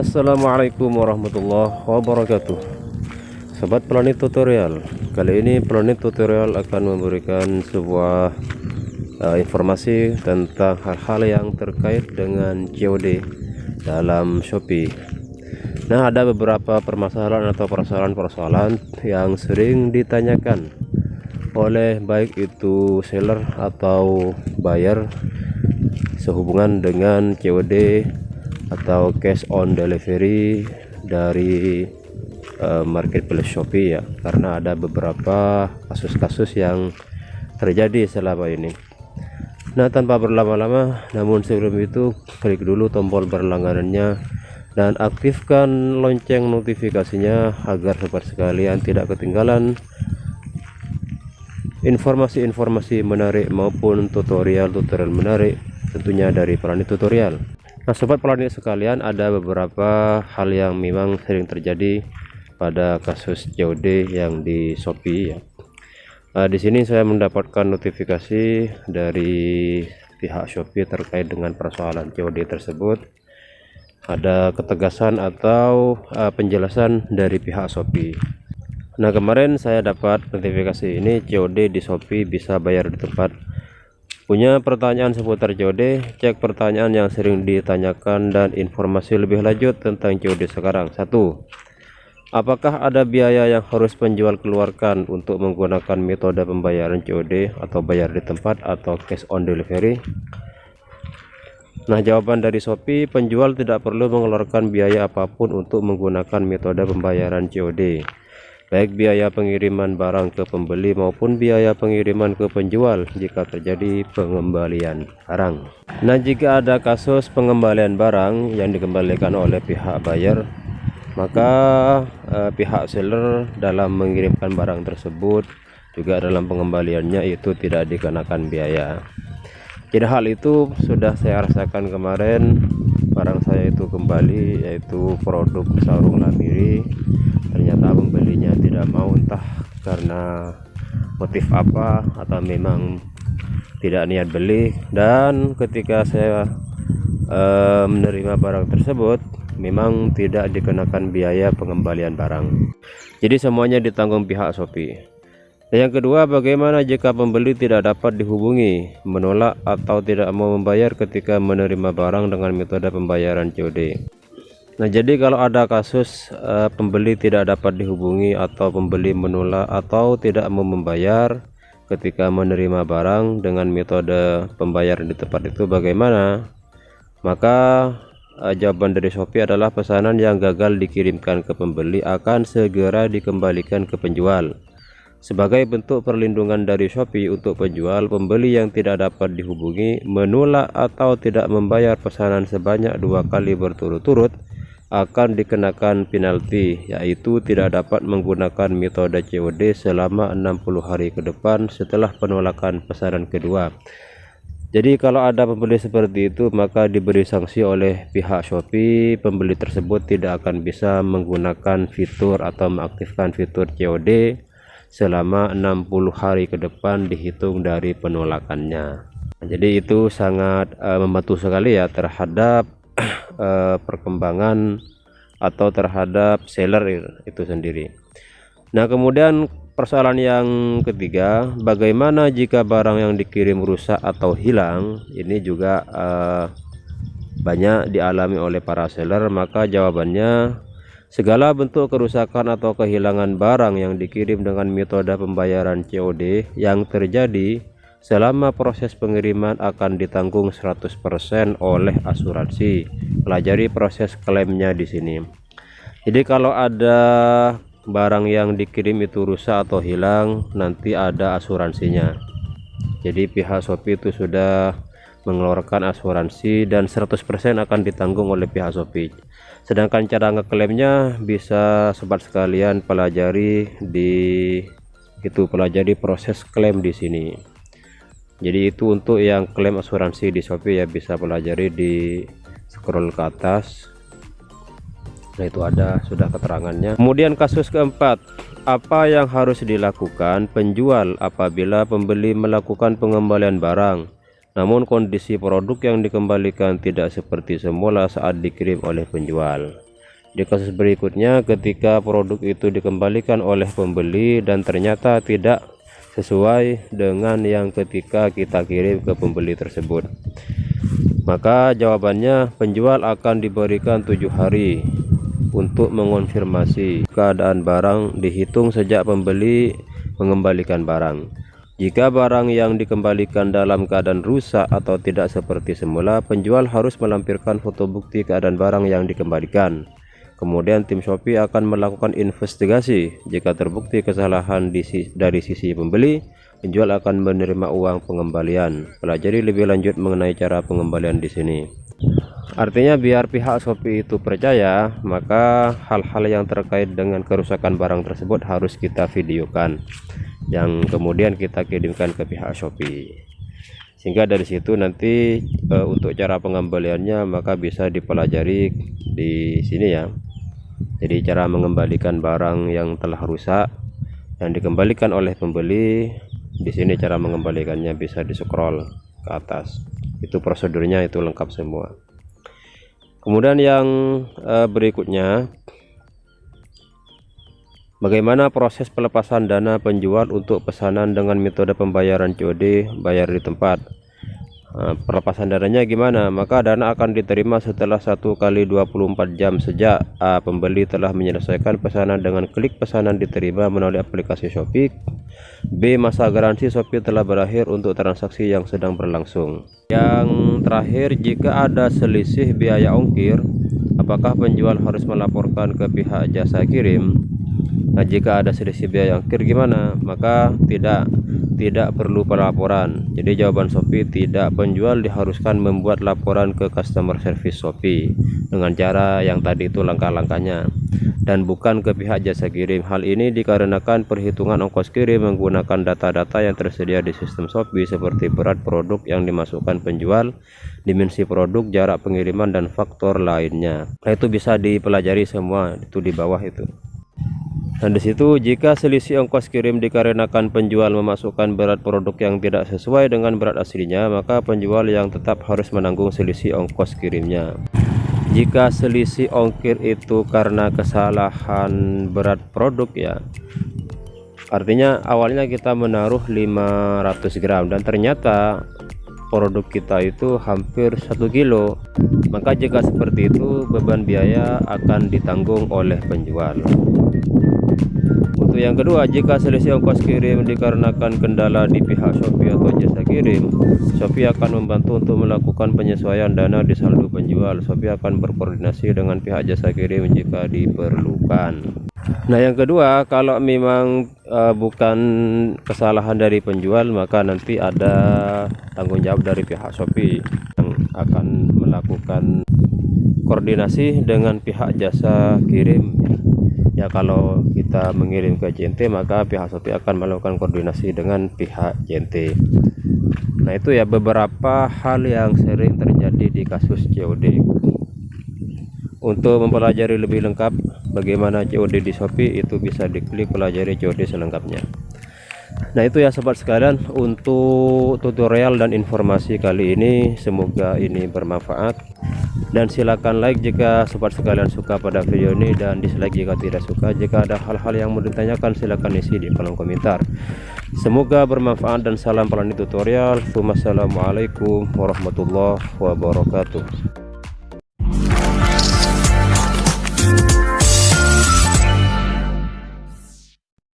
Assalamualaikum warahmatullahi wabarakatuh. Sobat Planet Tutorial, kali ini Planet Tutorial akan memberikan sebuah informasi tentang hal-hal yang terkait dengan COD dalam Shopee. Nah, ada beberapa permasalahan atau persoalan-persoalan yang sering ditanyakan oleh baik itu seller atau buyer sehubungan dengan COD atau cash on delivery dari marketplace Shopee ya, karena ada beberapa kasus-kasus yang terjadi selama ini. Nah, tanpa berlama-lama, namun sebelum itu klik dulu tombol berlangganannya dan aktifkan lonceng notifikasinya agar sobat sekalian tidak ketinggalan informasi-informasi menarik maupun tutorial-tutorial menarik tentunya dari Planet Tutorial. Nah, sobat Planet sekalian, ada beberapa hal yang memang sering terjadi pada kasus COD yang di Shopee ya. Di sini saya mendapatkan notifikasi dari pihak Shopee terkait dengan persoalan COD tersebut. Ada ketegasan atau penjelasan dari pihak Shopee. Nah, kemarin saya dapat notifikasi ini, COD di Shopee bisa bayar di tempat. Punya pertanyaan seputar COD? Cek pertanyaan yang sering ditanyakan dan informasi lebih lanjut tentang COD sekarang. 1. Apakah ada biaya yang harus penjual keluarkan untuk menggunakan metode pembayaran COD atau bayar di tempat atau cash on delivery? Nah, jawaban dari Shopee, penjual tidak perlu mengeluarkan biaya apapun untuk menggunakan metode pembayaran COD. Baik biaya pengiriman barang ke pembeli maupun biaya pengiriman ke penjual jika terjadi pengembalian barang. Nah, jika ada kasus pengembalian barang yang dikembalikan oleh pihak buyer, maka pihak seller dalam mengirimkan barang tersebut juga dalam pengembaliannya itu tidak dikenakan biaya. Jadi hal itu sudah saya rasakan kemarin, barang saya itu kembali, yaitu produk sarung lamiri. Ternyata pembelinya tidak mau, entah karena motif apa atau memang tidak niat beli. Dan ketika saya menerima barang tersebut, memang tidak dikenakan biaya pengembalian barang. Jadi semuanya ditanggung pihak Shopee. Dan yang kedua, bagaimana jika pembeli tidak dapat dihubungi, menolak atau tidak mau membayar ketika menerima barang dengan metode pembayaran COD? Nah, jadi kalau ada kasus pembeli tidak dapat dihubungi atau pembeli menolak atau tidak mau membayar ketika menerima barang dengan metode pembayaran di tempat itu, bagaimana? Maka jawaban dari Shopee adalah pesanan yang gagal dikirimkan ke pembeli akan segera dikembalikan ke penjual. Sebagai bentuk perlindungan dari Shopee untuk penjual, pembeli yang tidak dapat dihubungi, menolak atau tidak membayar pesanan sebanyak 2 kali berturut-turut akan dikenakan penalti, yaitu tidak dapat menggunakan metode COD selama 60 hari ke depan setelah penolakan pesanan kedua. Jadi kalau ada pembeli seperti itu, maka diberi sanksi oleh pihak Shopee. Pembeli tersebut tidak akan bisa menggunakan fitur atau mengaktifkan fitur COD selama 60 hari ke depan dihitung dari penolakannya. Jadi itu sangat membantu sekali ya terhadap perkembangan atau terhadap seller itu sendiri. Nah, kemudian persoalan yang ketiga, bagaimana jika barang yang dikirim rusak atau hilang? Ini juga banyak dialami oleh para seller. Maka jawabannya, segala bentuk kerusakan atau kehilangan barang yang dikirim dengan metode pembayaran COD yang terjadi selama proses pengiriman akan ditanggung 100% oleh asuransi. Pelajari proses klaimnya di sini. Jadi kalau ada barang yang dikirim itu rusak atau hilang, nanti ada asuransinya. Jadi pihak Shopee itu sudah mengeluarkan asuransi dan 100% akan ditanggung oleh pihak Shopee. Sedangkan cara ngeklaimnya bisa sobat sekalian pelajari pelajari proses klaim di sini. Jadi itu untuk yang klaim asuransi di Shopee ya, bisa pelajari di scroll ke atas. Nah, itu ada sudah keterangannya. Kemudian kasus keempat, apa yang harus dilakukan penjual apabila pembeli melakukan pengembalian barang namun kondisi produk yang dikembalikan tidak seperti semula saat dikirim oleh penjual? Di kasus berikutnya, ketika produk itu dikembalikan oleh pembeli dan ternyata tidak sesuai dengan yang ketika kita kirim ke pembeli tersebut, maka jawabannya penjual akan diberikan 7 hari untuk mengonfirmasi keadaan barang dihitung sejak pembeli mengembalikan barang. Jika barang yang dikembalikan dalam keadaan rusak atau tidak seperti semula, penjual harus melampirkan foto bukti keadaan barang yang dikembalikan. Kemudian tim Shopee akan melakukan investigasi. Jika terbukti kesalahan dari sisi pembeli, penjual akan menerima uang pengembalian. Pelajari lebih lanjut mengenai cara pengembalian di sini. Artinya biar pihak Shopee itu percaya, maka hal-hal yang terkait dengan kerusakan barang tersebut harus kita videokan, yang kemudian kita kirimkan ke pihak Shopee. Sehingga dari situ nanti untuk cara pengembaliannya maka bisa dipelajari di sini ya. Jadi cara mengembalikan barang yang telah rusak yang dikembalikan oleh pembeli, di sini cara mengembalikannya bisa di scroll ke atas. Itu prosedurnya, itu lengkap semua. Kemudian yang berikutnya, bagaimana proses pelepasan dana penjual untuk pesanan dengan metode pembayaran COD, bayar di tempat. Pelepasan dananya gimana? Maka dana akan diterima setelah 1 kali 24 jam sejak A. Pembeli telah menyelesaikan pesanan dengan klik pesanan diterima melalui aplikasi Shopee. B. Masa garansi Shopee telah berakhir untuk transaksi yang sedang berlangsung. Yang terakhir, jika ada selisih biaya ongkir, apakah penjual harus melaporkan ke pihak jasa kirim? Nah, jika ada selisih biaya ongkir gimana? Maka tidak perlu pelaporan. Jadi jawaban Shopee tidak, penjual diharuskan membuat laporan ke customer service Shopee dengan cara yang tadi itu langkah-langkahnya, dan bukan ke pihak jasa kirim. Hal ini dikarenakan perhitungan ongkos kirim menggunakan data-data yang tersedia di sistem Shopee seperti berat produk yang dimasukkan penjual, dimensi produk, jarak pengiriman, dan faktor lainnya. Nah, itu bisa dipelajari semua, itu di bawah itu. Dan disitu, jika selisih ongkos kirim dikarenakan penjual memasukkan berat produk yang tidak sesuai dengan berat aslinya, maka penjual yang tetap harus menanggung selisih ongkos kirimnya. Jika selisih ongkir itu karena kesalahan berat produk ya, artinya awalnya kita menaruh 500 gram dan ternyata produk kita itu hampir 1 kilo, maka jika seperti itu beban biaya akan ditanggung oleh penjual. Untuk yang kedua, jika selisih ongkos kirim dikarenakan kendala di pihak Shopee atau jasa kirim, Shopee akan membantu untuk melakukan penyesuaian dana di saldo penjual. Shopee akan berkoordinasi dengan pihak jasa kirim jika diperlukan. Nah, yang kedua, kalau memang bukan kesalahan dari penjual, maka nanti ada tanggung jawab dari pihak Shopee yang akan melakukan koordinasi dengan pihak jasa kirim. Ya, kalau kita mengirim ke JNT, maka pihak Shopee akan melakukan koordinasi dengan pihak JNT. Nah, itu ya beberapa hal yang sering terjadi di kasus COD. Untuk mempelajari lebih lengkap bagaimana COD di Shopee, itu bisa diklik pelajari COD selengkapnya. Nah, itu ya sobat sekalian untuk tutorial dan informasi kali ini, semoga ini bermanfaat. Dan silakan like jika sobat sekalian suka pada video ini, dan dislike jika tidak suka. Jika ada hal-hal yang mau ditanyakan, silakan isi di kolom komentar. Semoga bermanfaat dan salam Palani Tutorial. Wassalamualaikum warahmatullahi wabarakatuh.